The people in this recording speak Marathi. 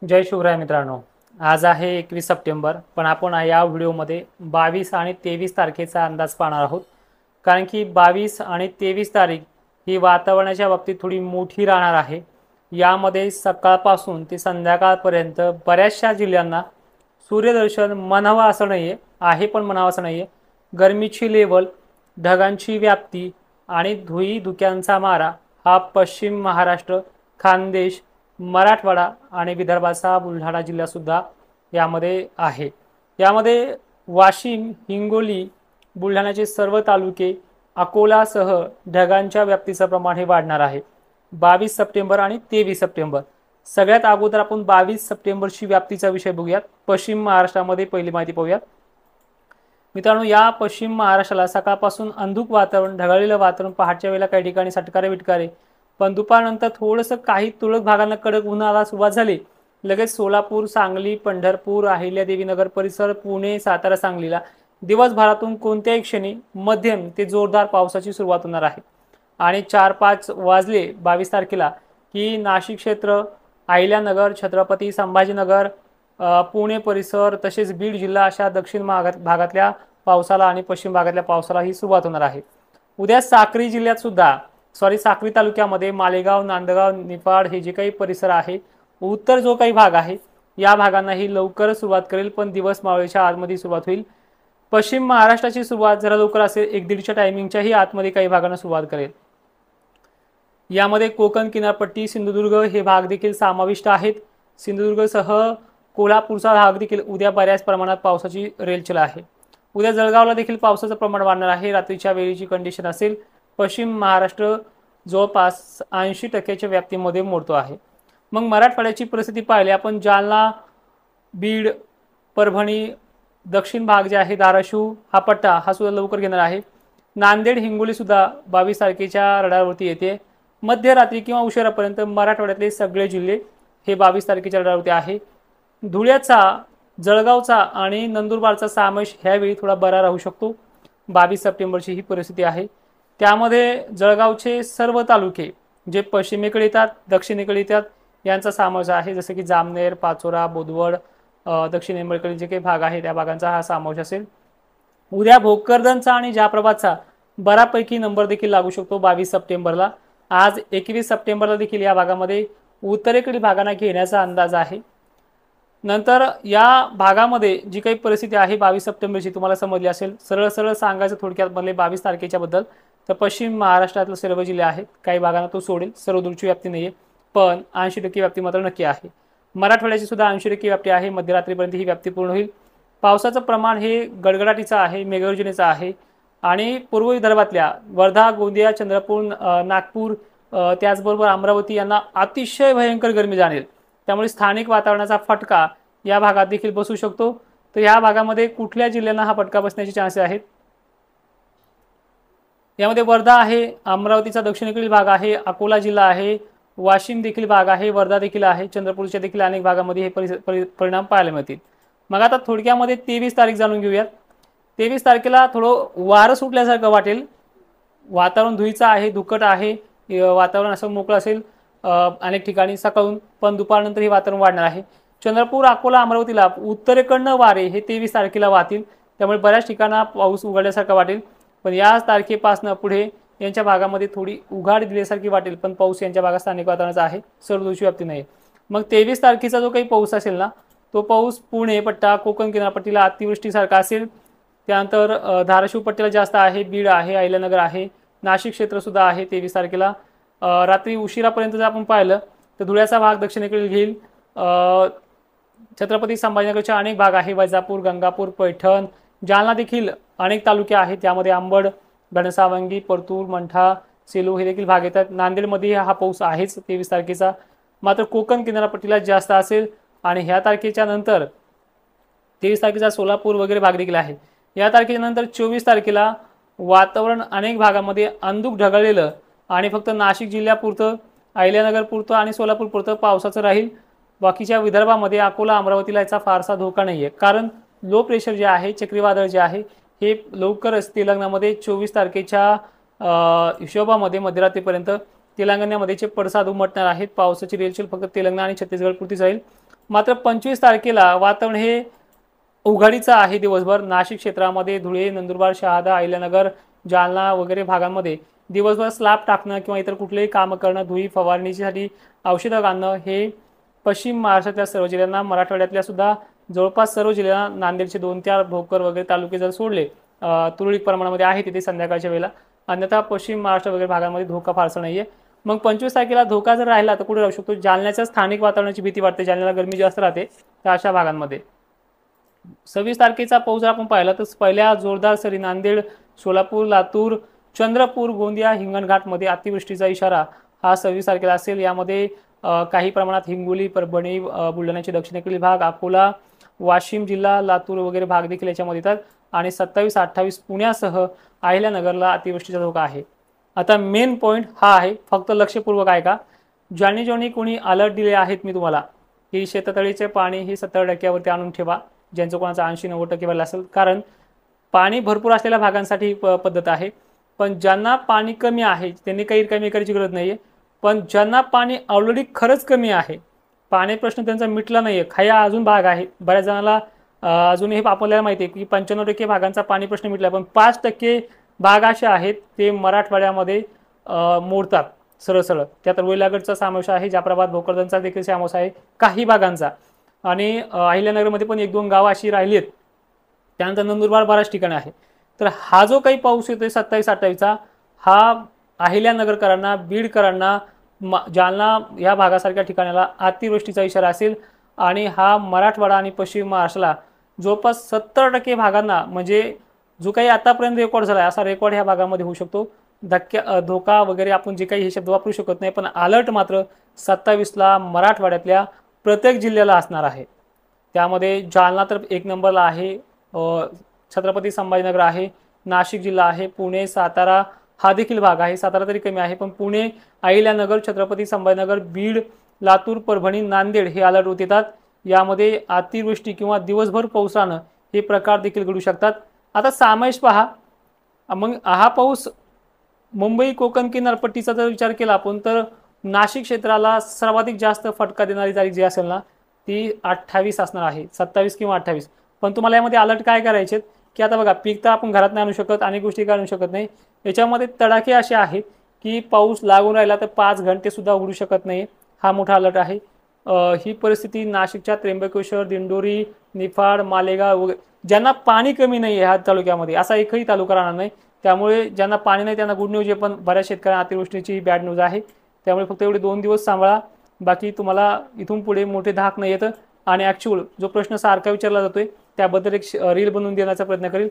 जय शिवराय मित्रांनो. आज आहे 21 सप्टेंबर, पण आपण या व्हिडिओमध्ये 22 आणि 23 तारखेचा अंदाज पाहणार आहोत. कारण की 22 आणि 23 तारीख ही वातावरणाच्या बाबतीत थोडी मोठी राहणार आहे. यामध्ये सकाळपासून ते संध्याकाळपर्यंत बऱ्याचशा जिल्ह्यांना सूर्यदर्शन म्हणावं असं नाही आहे, पण म्हणावं असं नाही आहे. गरमीची लेवल, ढगांची व्याप्ती आणि धुई धुक्यांचा मारा हा पश्चिम महाराष्ट्र, खानदेश, मराठवाडा आणि विदर्भाचा बुलढाणा जिल्हासुद्धा यामध्ये आहे. यामध्ये वाशिम, हिंगोली, बुलढाण्याचे सर्व तालुके, अकोलासह ढगांच्या व्याप्तीचं प्रमाण हे वाढणार आहे 22 सप्टेंबर आणि 23 सप्टेंबर. सगळ्यात अगोदर आपण 22 सप्टेंबरची व्याप्तीचा विषय बघूयात. पश्चिम महाराष्ट्रामध्ये पहिली माहिती पाहूयात. मित्रांनो, या पश्चिम महाराष्ट्राला सकाळपासून अंधुक वातावरण, ढगाळलेलं वातावरण, पहाटच्या वेळेला काही ठिकाणी सटकारे विटकारे, पण दुपारनंतर थोडंसं काही तुरळक भागांना कडक उन्हाळा सुरुवात झाली. लगेच सोलापूर, सांगली, पंढरपूर, अहिल्यादेवीनगर परिसर, पुणे, सातारा, सांगलीला दिवसभरातून कोणत्याही क्षणी मध्यम ते जोरदार पावसाची सुरुवात होणार आहे. आणि 4-5 वाजले 22 तारखेला की नाशिक क्षेत्र, अहिल्यानगर, छत्रपती संभाजीनगर, पुणे परिसर तसेच बीड जिल्हा अशा दक्षिण भागातल्या पावसाला आणि पश्चिम भागातल्या पावसाला ही सुरुवात होणार आहे. उद्या साक्री तालुक्यामध्ये मालेगाव, नांदगाव, निफाड हे जे काही परिसर आहे, उत्तर जो काही भाग आहे या भागांना ही लवकर सुरुवात करेल, पण दिवस मावळीच्या आतमध्ये सुरुवात होईल. पश्चिम महाराष्ट्राची सुरुवात जरा लवकर असेल, 1-1:30च्या टायमिंगच्याही आतमध्ये काही भागांना सुरुवात करेल. यामध्ये कोकण किनारपट्टी, सिंधुदुर्ग हे भाग देखील समाविष्ट आहेत. सिंधुदुर्गसह कोल्हापूरचा भाग देखील उद्या बऱ्याच प्रमाणात पावसाची रेलचेल आहे. उद्या जळगावला देखील पावसाचं प्रमाण वाढणार आहे. रात्रीच्या वेळीची कंडिशन असेल. पश्चिम महाराष्ट्र जवळपास 80% व्याप्तीमध्ये मोडतो आहे. मग मराठवाड्याची परिस्थिती पाहिली आपण, जालना, बीड, परभणी, दक्षिण भाग जे आहे, धाराशिव हा पट्टा हा सुद्धा लवकर घेणार आहे. नांदेड, हिंगोली सुद्धा 22 तारखेच्या रडारवरती येते. मध्यरात्री किंवा उशिरापर्यंत मराठवाड्यातले सगळे जिल्हे हे 22 तारखेच्या रडारवरती आहे. धुळ्याचा, जळगावचा आणि नंदुरबारचा समावेश ह्यावेळी थोडा बरा राहू शकतो. 22 सप्टेंबरची ही परिस्थिती आहे. त्यामध्ये जळगावचे सर्व तालुके जे पश्चिमेकडे येतात, दक्षिणेकडे येतात यांचा समावेश आहे. जसं की जामनेर, पाचोरा, बोदवड, दक्षिणेकडे जे काही भाग आहे त्या भागांचा हा समावेश असेल. उद्या भोकरदनचा आणि जाफराबादचा बऱ्यापैकी नंबर देखील लागू शकतो 22 सप्टेंबरला. आज 21 सप्टेंबरला देखील या भागामध्ये उत्तरेकडील भागांना घेण्याचा अंदाज आहे. नंतर या भागामध्ये जी काही परिस्थिती आहे 22 सप्टेंबरची तुम्हाला समजली असेल. सरळ सरळ सांगायचं थोडक्यात म्हणले 22 तारखेच्या बद्दल, तर पश्चिम महाराष्ट्रातले सर्व जिल्हे आहेत. काही भागांना तो सोडेल, सर्व दूरची व्याप्ती नाही आहे, पण 80% व्याप्ती मात्र नक्की आहे. मराठवाड्याची सुद्धा 80% व्याप्ती आहे. मध्यरात्रीपर्यंत ही व्याप्ती पूर्ण होईल. पावसाचं प्रमाण हे गडगडाटीचं आहे, मेघगर्जनेचं आहे. आणि पूर्व विदर्भातल्या वर्धा, गोंदिया, चंद्रपूर, नागपूर, त्याचबरोबर अमरावती यांना अतिशय भयंकर गरमी जाणेल. त्यामुळे स्थानिक वातावरणाचा फटका या भागात देखील बसू शकतो. तर या भागामध्ये कुठल्या जिल्ह्यांना हा फटका बसण्याचे चान्सेस आहेत? यामध्ये वर्धा आहे, अमरावतीचा दक्षिणेकडील भाग आहे, अकोला जिल्हा आहे, वाशिम देखील भाग आहे, वर्धा देखील आहे, चंद्रपूरच्या देखील अनेक भागामध्ये हे परिणाम पाहायला मिळतील. मग आता थोडक्यामध्ये 23 तारीख जाणून घेऊयात. 23 तारखेला थोडं वारं सुटल्यासारखं वाटेल. वातावरण धुईचं आहे, धुकट आहे, वातावरण असं मोकळं असेल अनेक ठिकाणी सकाळून, पण दुपारनंतर हे वातावरण वाढणार आहे. चंद्रपूर, अकोला, अमरावतीला उत्तरेकडनं वारे हे 23 तारखेला वाहतील. त्यामुळे बऱ्याच ठिकाणी पाऊस उघडल्यासारखं वाटेल. पण या तारखेपासून पुढे यांच्या भागामध्ये थोडी उघाड दिल्यासारखी वाटेल, पण पाऊस यांच्या भागात स्थानिक वातावरणाचा आहे, सर्वदूरची व्याप्ती नाही. मग 23 तारखेचा जो काही पाऊस असेल ना, तो पाऊस पुणे पट्टा, कोकण किनारपट्टीला अतिवृष्टीसारखा असेल. त्यानंतर धाराशिव पट्टीला जास्त आहे, बीड आहे, अहिल्यानगर आहे, नाशिक क्षेत्रसुद्धा आहे 23 तारखेला. रात्री उशिरापर्यंत जर आपण पाहिलं तर धुळ्याचा भाग दक्षिणेकडे घेईल. छत्रपती संभाजीनगरचे अनेक भाग आहे, वैजापूर, गंगापूर, पैठण, जालना देखील अनेक तालुके आहेत. त्यामध्ये अंबड, घनसावंगी, परतूर, मंठा, सेलू हे देखील भाग येतात. नांदेडमध्ये हा पाऊस आहेच 23 तारखेचा. मात्र कोकण किनारपट्टीला जास्त असेल. आणि ह्या तारखेच्या नंतर 23 तारखेचा सोलापूर वगैरे भाग देखील आहे. या तारखेच्या नंतर 24 तारखेला वातावरण अनेक भागामध्ये अंधुक ढगाळलेलं आणि फक्त नाशिक जिल्ह्यापुरतं, अहिल्यानगर पुरतं आणि सोलापूर पुरतं पावसाचं राहील. बाकीच्या विदर्भामध्ये अकोला, अमरावतीला याचा फारसा धोका नाही आहे. कारण लो प्रेशर जे आहे, चक्रीवादळ जे आहे, हे लवकरच तेलंगणामध्ये 24 तारखेच्या हिशोबामध्ये मध्यरात्रीपर्यंत तेलंगणामध्ये पडसाद उमटणार आहेत. पावसाची रेलचेल फक्त तेलंगणा आणि छत्तीसगड पुरतीच राहील. मात्र 25 तारखेला वातावरण हे उघडीचं आहे दिवसभर. नाशिक क्षेत्रामध्ये धुळे, नंदुरबार, शहादा, अहिल्यानगर, जालना वगैरे भागांमध्ये दिवसभर स्लॅब टाकणं किंवा इतर कुठलेही काम करणं, धुळी फवारणीसाठी औषधं घालणं हे पश्चिम महाराष्ट्रातल्या सर्व जिल्ह्यांना, मराठवाड्यातल्या सुद्धा जवळपास सर्व जिल्ह्यांना, नांदेडचे 2-4 भोकर वगैरे तालुके जर सोडले तुरळक प्रमाणामध्ये आहे तिथे संध्याकाळच्या वेळेला, अन्यथा पश्चिम महाराष्ट्र वगैरे भागांमध्ये धोका फारसा नाहीये. मग 25 तारखेला धोका जर राहिला तर कुठे राहू शकतो? जालन्याच्या स्थानिक वातावरणाची भीती वाटते, जालन्याला गरमी जास्त राहते तर अशा भागांमध्ये. 26 तारखेचा पाऊस जर आपण पाहिला तर पहिल्या जोरदार सरी नांदेड, सोलापूर, लातूर, चंद्रपूर, गोंदिया, हिंगणघाटमध्ये अतिवृष्टीचा इशारा हा 26 तारखेला असेल. यामध्ये काही प्रमाणात हिंगोली, परभणी, बुलढाण्याचे दक्षिणेकडील भाग, अकोला, वाशिम जिल्हा, लातूर वगैरे भाग देखील याच्यामध्ये येतात. आणि 27-28 पुण्यासह अहिल्यानगरला अतिवृष्टीचा धोका आहे. आता मेन पॉईंट हा आहे, फक्त लक्षपूर्वक आहे का, ज्यांनी कोणी अलर्ट दिले आहेत मी तुम्हाला की शेततळीचे पाणी ही 70% आणून ठेवा, ज्यांचं कोणाचा 80-90% वाला असेल, कारण पाणी भरपूर असलेल्या भागांसाठी पद्धत आहे. पण ज्यांना पाणी कमी आहे त्यांनी काही कमी करायची गरज नाहीये. पण ज्यांना पाणी ऑलरेडी खरंच कमी आहे, पाणी प्रश्न त्यांचा मिटला नाहीये, काही अजून भाग आहे, बऱ्याच जणांना अजून हे आपल्याला माहिती आहे की 95% भागांचा पाणी प्रश्न मिटला, पण 5% भाग असे आहेत ते मराठवाड्यामध्ये मोडतात सरळ सरळ. त्यात रोहिलागडचा समावेश आहे, जाफराबाद, भोकरदनचा देखील समावेश आहे काही भागांचा. आणि अहिल्यानगरमध्ये पण 1-2 गावं अशी राहिली आहेत. त्यानंतर नंदुरबार बऱ्याच ठिकाणी आहे. तर हा जो काही पाऊस येतोय 27-28चा, हा अहिल्यानगरकरांना, बीडकरांना, जालना या भागासारख्या ठिकाणाला अतिवृष्टीचा इशारा असेल. आणि हा मराठवाडा आणि पश्चिम महाराष्ट्राला जवळपास 70% भागांना, म्हणजे जो काही आतापर्यंत रेकॉर्ड झाला असा रेकॉर्ड ह्या भागामध्ये होऊ शकतो. धोका वगैरे आपण जे काही हे शब्द वापरू शकत नाही, पण अलर्ट मात्र 27ला मराठवाड्यातल्या प्रत्येक जिल्ह्याला असणार आहे. त्यामध्ये जालना तर 1 नंबरला आहे, छत्रपती संभाजीनगर आहे, नाशिक जिल्हा आहे, पुणे, सातारा हा देखील भाग आहे. सातारा तरी कमी आहे, पण पुणे, अहिल्यानगर, छत्रपती संभाजीनगर, बीड, लातूर, परभणी, नांदेड हे अलर्ट होत येतात. यामध्ये अतिवृष्टी किंवा दिवसभर पावसानं हे प्रकार देखील घडू शकतात. आता सामायिक पहा, मग हा पाऊस मुंबई कोकण किनारपट्टीचा जर विचार केला आपण तर नाशिक क्षेत्राला सर्वाधिक जास्त फटका देणारी तारीख जी असेल ना ती 28 असणार आहे, 27 किंवा 28. पण तुम्हाला यामध्ये अलर्ट काय करायचे की आता बघा, पीक तर आपण घरात नाही आणू शकत, अनेक गोष्टी काय आणू शकत नाही. याच्यामध्ये तडाखे असे आहेत की पाऊस लागून राहिला तर 5 घंटे सुद्धा उघडू शकत नाही, हा मोठा अलर्ट आहे. ही परिस्थिती नाशिकच्या त्र्यंबकेश्वर, दिंडोरी, निफाड, मालेगाव वगैरे ज्यांना पाणी कमी नाही आहे ह्या तालुक्यामध्ये, असा एकही तालुका राहणार नाही. त्यामुळे ज्यांना पाणी नाही त्यांना गुड न्यूज आहे, पण बऱ्याच शेतकऱ्यांना अतिवृष्टीची बॅड न्यूज आहे. त्यामुळे फक्त एवढे 2 दिवस सांभाळा, बाकी तुम्हाला इथून पुढे मोठे धाक नाही येतं. आणि ॲक्च्युअल जो प्रश्न सारखा विचारला जातोय त्याबद्दल एक रील बनवून देण्याचा प्रयत्न करेल.